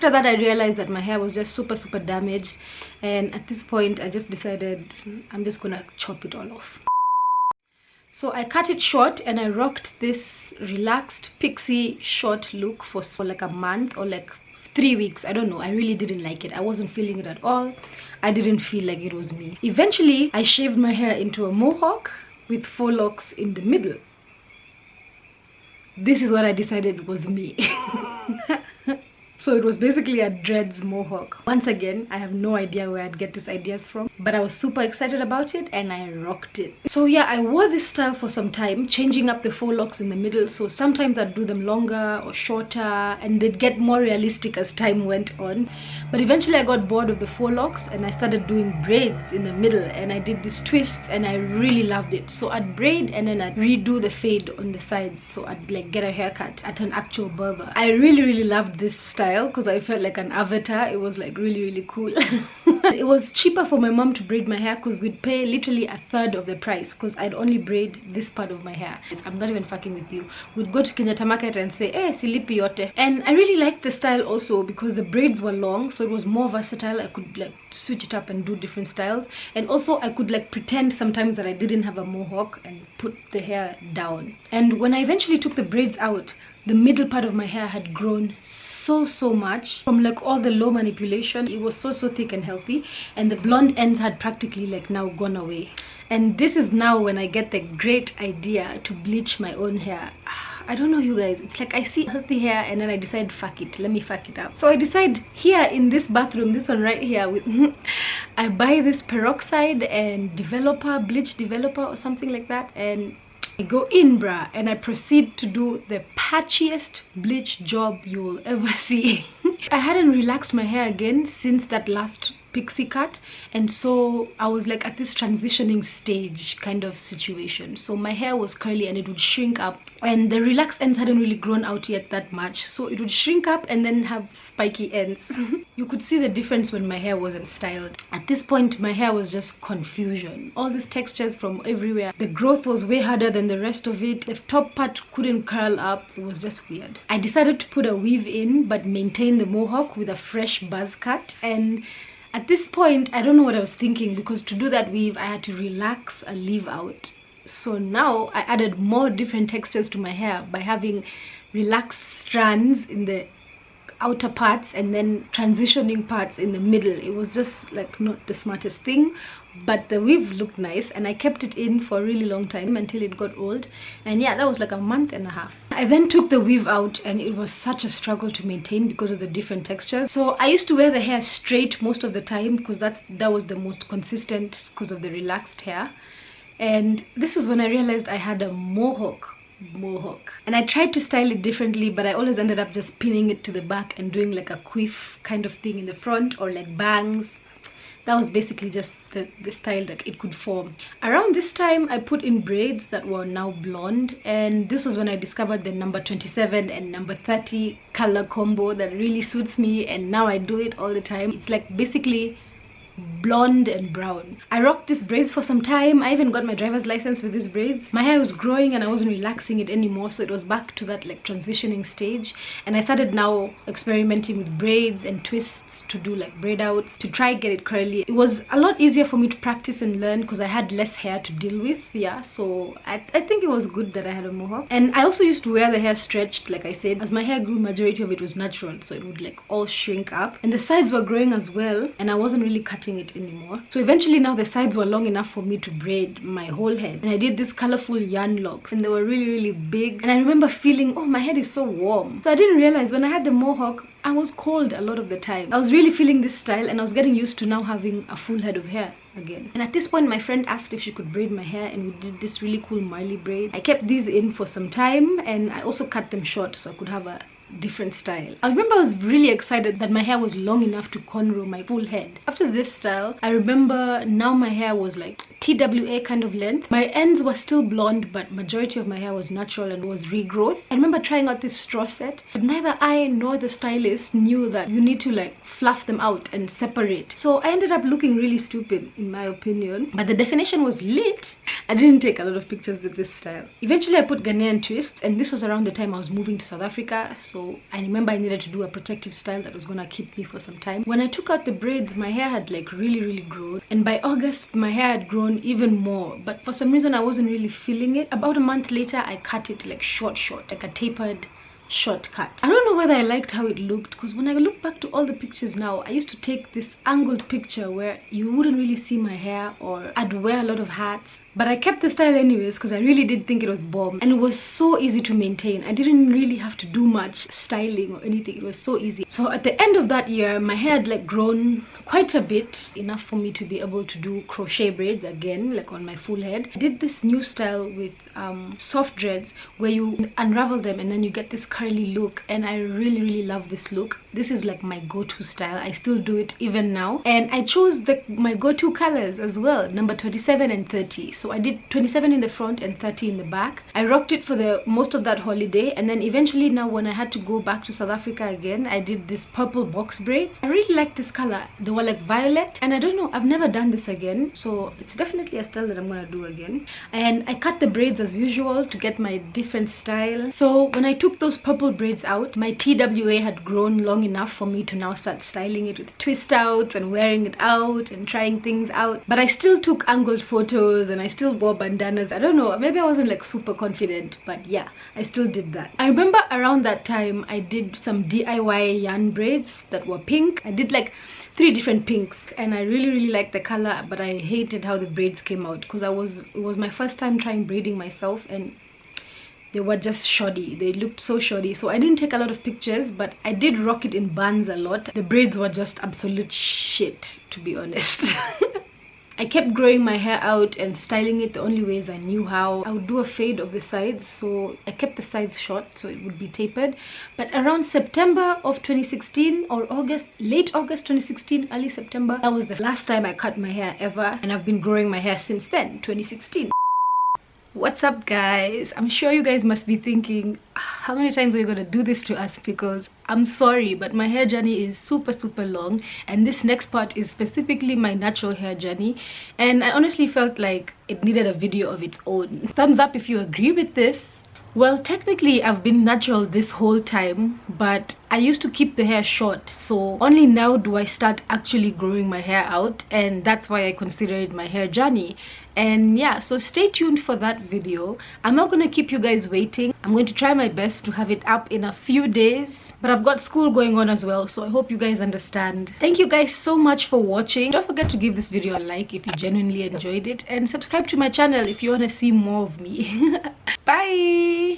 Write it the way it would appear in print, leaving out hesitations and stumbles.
after that I realized that my hair was just super damaged, and at this point I just decided I'm just gonna chop it all off. So I cut it short and I rocked this relaxed pixie short look for like a month or like 3 weeks. I don't know, I really didn't like it. I wasn't feeling it at all. I didn't feel like it was me. Eventually I shaved my hair into a mohawk with faux locks in the middle. This is what I decided was me. So it was basically a dreads mohawk. Once again, I have no idea where I'd get these ideas from, but I was super excited about it and I rocked it. So yeah, I wore this style for some time, changing up the faux locks in the middle. So sometimes I'd do them longer or shorter, and they'd get more realistic as time went on. But eventually I got bored of the faux locks and I started doing braids in the middle, and I did these twists and I really loved it. So I'd braid and then I'd redo the fade on the sides. So I'd like get a haircut at an actual barber. I really loved this style because I felt like an avatar. It was like really cool. It was cheaper for my mom to braid my hair because we'd pay literally a third of the price, because I'd only braid this part of my hair. I'm not even fucking with you. We'd go to Kenyatta Market and say, eh, silipi yote. And I really liked the style also because the braids were long, so it was more versatile. I could like switch it up and do different styles, and also I could like pretend sometimes that I didn't have a mohawk and put the hair down. And when I eventually took the braids out, the middle part of my hair had grown so much from like all the low manipulation. It was so thick and healthy, and the blonde ends had practically like now gone away. And this is now when I get the great idea to bleach my own hair. I don't know, you guys, it's like I see healthy hair and then I decide, fuck it, let me fuck it up. So I decide here in this bathroom, this one right here, with I buy this peroxide and developer, bleach developer or something like that, and I go in, bruh, and I proceed to do the patchiest bleach job you will ever see. I hadn't relaxed my hair again since that last pixie cut, and so I was like at this transitioning stage kind of situation. So my hair was curly and it would shrink up, and the relaxed ends hadn't really grown out yet that much, so it would shrink up and then have spiky ends. You could see the difference when my hair wasn't styled. At this point my hair was just confusion, all these textures from everywhere. The growth was way harder than the rest of it. The top part couldn't curl up. It was just weird. I decided to put a weave in but maintain the mohawk with a fresh buzz cut, and at this point, I don't know what I was thinking, because to do that weave, I had to relax a leave out. So now I added more different textures to my hair by having relaxed strands in the outer parts and then transitioning parts in the middle. It was just like not the smartest thing, but the weave looked nice, and I kept it in for a really long time until it got old. And yeah, that was like a month and a half. I then took the weave out, and it was such a struggle to maintain because of the different textures. So I used to wear the hair straight most of the time because that was the most consistent because of the relaxed hair. And this was when I realized I had a mohawk, and I tried to style it differently, but I always ended up just pinning it to the back and doing like a quiff kind of thing in the front, or like bangs. That was basically just the style that it could form. Around this time I put in braids that were now blonde, and this was when I discovered the number 27 and number 30 color combo that really suits me, and now I do it all the time. It's like basically blonde and brown. I rocked these braids for some time. I even got my driver's license with these braids. My hair was growing and I wasn't relaxing it anymore, so it was back to that like transitioning stage, and I started now experimenting with braids and twists to do like braid outs to try get it curly. It was a lot easier for me to practice and learn because I had less hair to deal with. Yeah, so I think it was good that I had a mohawk. And I also used to wear the hair stretched, like I said. As my hair grew, majority of it was natural, so it would like all shrink up, and the sides were growing as well, and I wasn't really cutting it anymore. So eventually now the sides were long enough for me to braid my whole head, and I did these colorful yarn locks, and they were really big. And I remember feeling, oh, my head is so warm. So I didn't realize when I had the mohawk I was cold a lot of the time. I was really feeling this style, and I was getting used to now having a full head of hair again. And at this point my friend asked if she could braid my hair, and we did this really cool Marley braid. I kept these in for some time, and I also cut them short so I could have a different style. I remember I was really excited that my hair was long enough to cornrow my full head. After this style, I remember now my hair was like TWA kind of length. My ends were still blonde, but majority of my hair was natural and was regrowth. I remember trying out this straw set, but neither I nor the stylist knew that you need to like fluff them out and separate. So I ended up looking really stupid in my opinion, but the definition was lit. I didn't take a lot of pictures with this style. Eventually I put Ghanaian twists, and this was around the time I was moving to South Africa, so I remember I needed to do a protective style that was gonna keep me for some time. When I took out the braids, my hair had like really grown, and by August my hair had grown even more, but for some reason I wasn't really feeling it. About a month later I cut it like short, like a tapered shortcut. I don't know whether I liked how it looked, because when I look back to all the pictures now, I used to take this angled picture where you wouldn't really see my hair, or I'd wear a lot of hats. But I kept the style anyways because I really did think it was bomb, and it was so easy to maintain. I didn't really have to do much styling or anything. It was so easy. So at the end of that year, my hair had like grown quite a bit, enough for me to be able to do crochet braids again, like on my full head. I did this new style with soft dreads where you unravel them and then you get this curly look, and I really love this look. This is like my go-to style. I still do it even now, and I chose my go-to colors as well, number 27 and 30. So I did 27 in the front and 30 in the back. I rocked it for the most of that holiday, and then eventually now when I had to go back to South Africa again, I did this purple box braids. I really like this color. They were like violet, and I don't know, I've never done this again, so it's definitely a style that I'm gonna do again. And I cut the braids as usual to get my different style. So when I took those purple braids out, my TWA had grown long enough for me to now start styling it with twist outs and wearing it out and trying things out. But I still took angled photos and I still wore bandanas. I don't know, maybe I wasn't like super confident, but yeah, I still did that. I remember around that time I did some DIY yarn braids that were pink. I did like 3 different pinks, and I really liked the color, but I hated how the braids came out because it was my first time trying braiding myself, and they were just shoddy. They looked so shoddy, so I didn't take a lot of pictures, but I did rock it in buns a lot. The braids were just absolute shit, to be honest. I kept growing my hair out and styling it the only ways I knew how. I would do a fade of the sides, so I kept the sides short so it would be tapered. But around September of 2016 or August, late August 2016, early September, that was the last time I cut my hair ever, and I've been growing my hair since then, 2016. What's up guys? I'm sure you guys must be thinking, how many times are you gonna do this to us, Pickles? I'm sorry, but my hair journey is super long, and this next part is specifically my natural hair journey, and I honestly felt like it needed a video of its own. Thumbs up if you agree with this. Well, technically I've been natural this whole time, but I used to keep the hair short, so only now do I start actually growing my hair out, and that's why I consider it my hair journey. And yeah, so stay tuned for that video. I'm not gonna keep you guys waiting. I'm going to try my best to have it up in a few days, but I've got school going on as well, so I hope you guys understand. Thank you guys so much for watching. Don't forget to give this video a like if you genuinely enjoyed it, and subscribe to my channel if you want to see more of me. Bye.